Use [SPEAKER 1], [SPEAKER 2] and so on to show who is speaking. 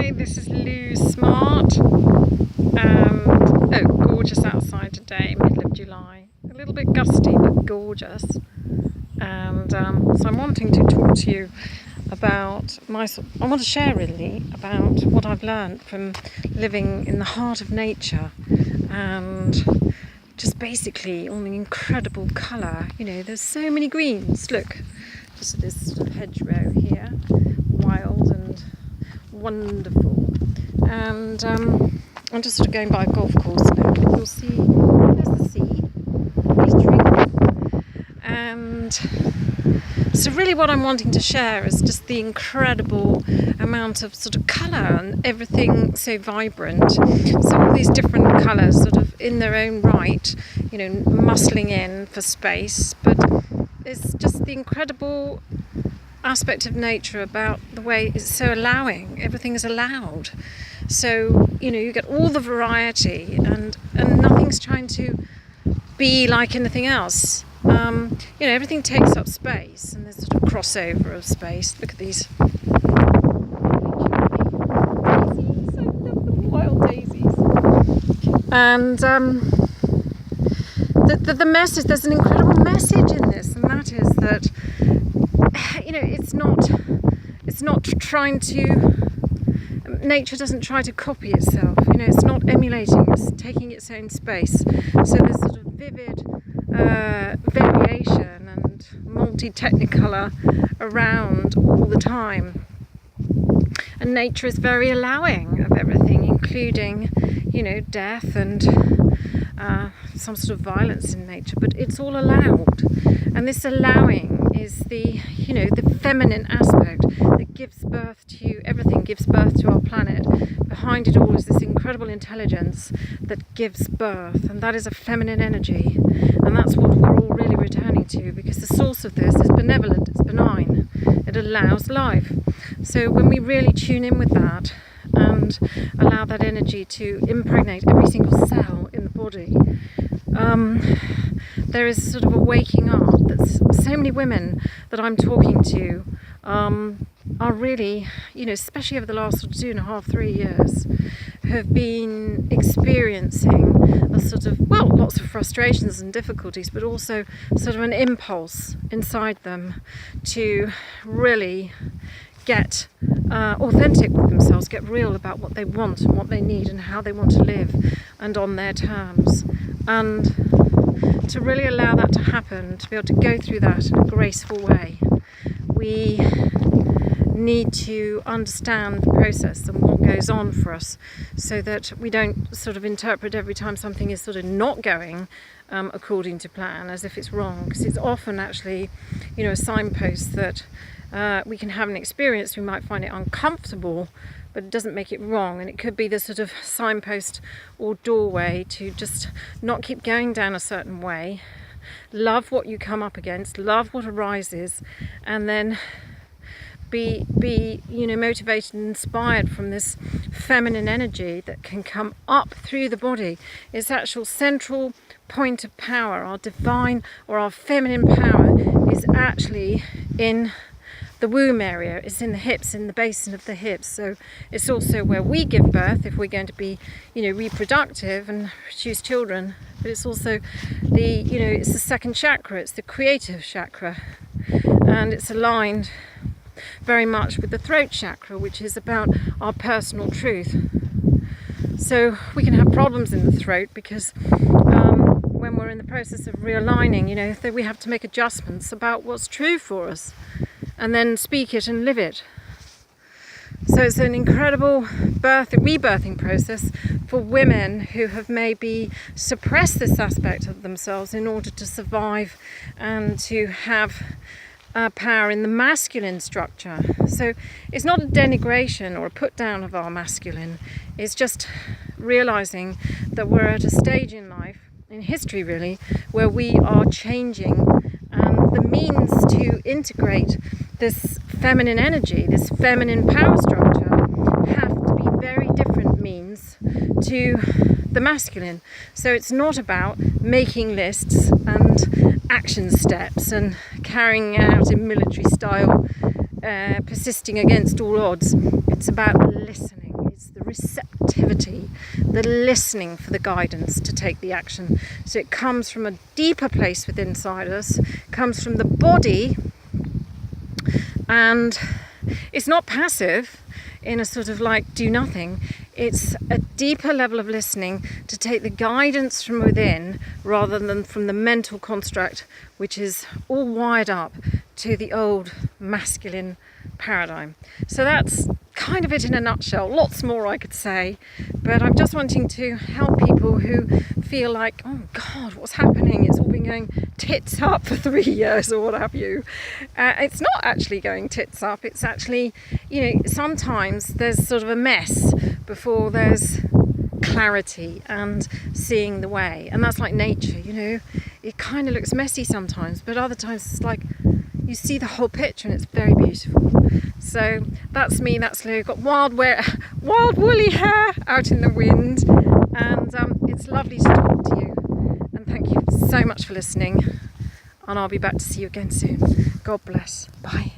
[SPEAKER 1] Hi, this is Louise Smart, and gorgeous outside today, middle of July. A little bit gusty but gorgeous, and so I'm wanting to talk to you about I want to share really about what I've learned from living in the heart of nature, and just basically all the incredible colour. You know, there's so many greens. Look, just this sort of hedgerow here, wild and wonderful. And I'm just sort of going by a golf course now. You'll see there's the sea glittering. And so really what I'm wanting to share is just the incredible amount of sort of colour and everything so vibrant. So all these different colours sort of in their own right, you know, muscling in for space, but it's just the incredible aspect of nature about the way it's so allowing. Everything is allowed. So, you know, you get all the variety and nothing's trying to be like anything else. You know, everything takes up space and there's sort of crossover of space. Look at these daisies. I love the wild daisies. And the message, there's an incredible message in this, and that is that, you know, it's not trying to, nature doesn't try to copy itself, you know, it's not emulating, it's taking its own space. So there's sort of vivid variation and multi-technicolor around all the time. And nature is very allowing of everything, including, you know, death and some sort of violence in nature, but it's all allowed. And this allowing is the, you know, the feminine aspect that gives birth to everything, gives birth to our planet. Behind it all is this incredible intelligence that gives birth, and that is a feminine energy. And that's what we're all really returning to, because the source of this is benevolent, it's benign, it allows life. So when we really tune in with that and allow that energy to impregnate every single cell in the body, there is sort of a waking up that so many women that I'm talking to are really, you know, especially over the last sort of 2.5, 3 years, have been experiencing a sort of, well, lots of frustrations and difficulties, but also sort of an impulse inside them to really get authentic with themselves, get real about what they want and what they need and how they want to live, and on their terms. And to really allow that to happen, to be able to go through that in a graceful way, we need to understand the process and what goes on for us, so that we don't sort of interpret every time something is sort of not going according to plan as if it's wrong, because it's often actually, you know, a signpost that we can have an experience. We might find it uncomfortable, but it doesn't make it wrong, and it could be the sort of signpost or doorway to just not keep going down a certain way. Love what you come up against, love what arises, and then be you know, motivated and inspired from this feminine energy that can come up through the body. Its actual central point of power, our divine or our feminine power, is actually in the womb area. It's in the hips, in the basin of the hips. So it's also where we give birth if we're going to be, you know, reproductive and produce children. But it's also the, you know, it's the second chakra, it's the creative chakra, and it's aligned very much with the throat chakra, which is about our personal truth. So we can have problems in the throat because when we're in the process of realigning, you know, we have to make adjustments about what's true for us, and then speak it and live it. So it's an incredible rebirthing process for women who have maybe suppressed this aspect of themselves in order to survive and to have power in the masculine structure. So it's not a denigration or a put down of our masculine, it's just realizing that we're at a stage in life, in history really, where we are changing, and the means to integrate this feminine energy, this feminine power structure, have to be very different means to the masculine. So it's not about making lists and action steps and carrying out in military style, persisting against all odds. It's about listening. is the receptivity, the listening for the guidance to take the action. So it comes from a deeper place within inside us, comes from the body, and it's not passive in a sort of like do nothing. It's a deeper level of listening to take the guidance from within rather than from the mental construct, which is all wired up to the old masculine paradigm. So that's kind of it in a nutshell. Lots more I could say, but I'm just wanting to help people who feel like, oh God, what's happening? It's all been going tits up for 3 years or what have you. It's not actually going tits up. It's actually, sometimes there's sort of a mess before there's clarity and seeing the way. And that's like nature, it kind of looks messy sometimes, but other times it's like you see the whole picture and it's very beautiful. So that's me, that's Lou. Got wild woolly hair out in the wind, and it's lovely to talk to you. And thank you so much for listening, and I'll be back to see you again soon. God bless. Bye.